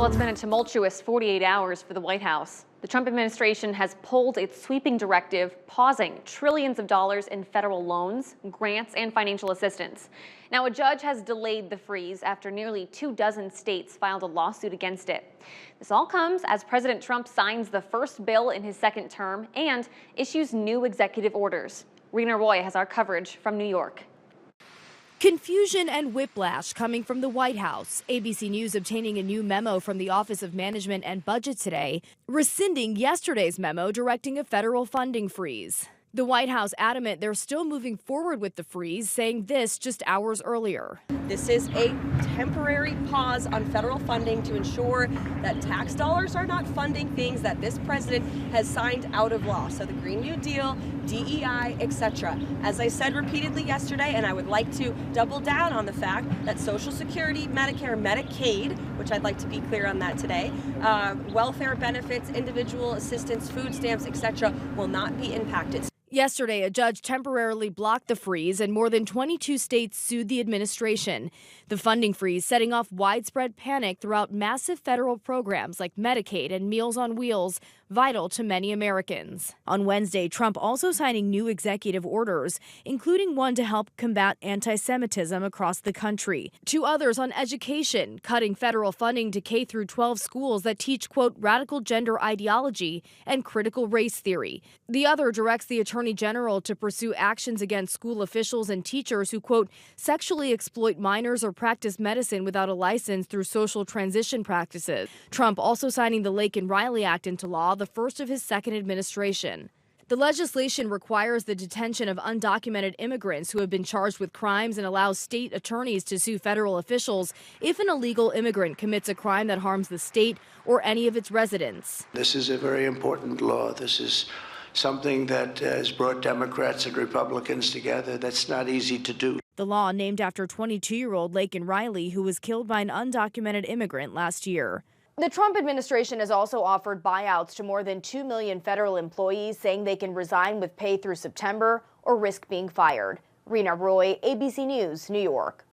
Well, it's been a tumultuous 48 hours for the White House. The Trump administration has pulled its sweeping directive, pausing trillions of dollars in federal loans, grants, and financial assistance. Now, a judge has delayed the freeze after nearly 24 states filed a lawsuit against it. This all comes as President Trump signs the first bill in his second term and issues new executive orders. Rena Roy has our coverage from New York. Confusion and whiplash coming from the White House. ABC News obtaining a new memo from the Office of Management and Budget today, rescinding yesterday's memo directing a federal funding freeze. The White House adamant they're still moving forward with the freeze, saying this just hours earlier. This is a temporary pause on federal funding to ensure that tax dollars are not funding things that this president has signed out of law. So the Green New Deal, DEI, etc. As I said repeatedly yesterday, and I would like to double down on the fact that Social Security, Medicare, Medicaid, which I'd like to be clear on that today, welfare benefits, individual assistance, food stamps, etc. will not be impacted. Yesterday, a judge temporarily blocked the freeze, and more than 22 states sued the administration. The funding freeze setting off widespread panic throughout massive federal programs like Medicaid and Meals on Wheels, vital to many Americans. On Wednesday, Trump also signing new executive orders, including one to help combat anti-Semitism across the country. Two others on education, cutting federal funding to K-12 schools that teach, quote, radical gender ideology and critical race theory. The other directs the Attorney General to pursue actions against school officials and teachers who, quote, sexually exploit minors or practice medicine without a license through social transition practices. Trump also signing the Lake and Riley Act into law, the first of his second administration. The legislation requires the detention of undocumented immigrants who have been charged with crimes and allows state attorneys to sue federal officials if an illegal immigrant commits a crime that harms the state or any of its residents. This is a very important law. This is something that has brought Democrats and Republicans together. That's not easy to do. The law named after 22-year-old Lake and Riley, who was killed by an undocumented immigrant last year. The Trump administration has also offered buyouts to more than 2 million federal employees, saying they can resign with pay through September or risk being fired. Rena Roy, ABC News, New York.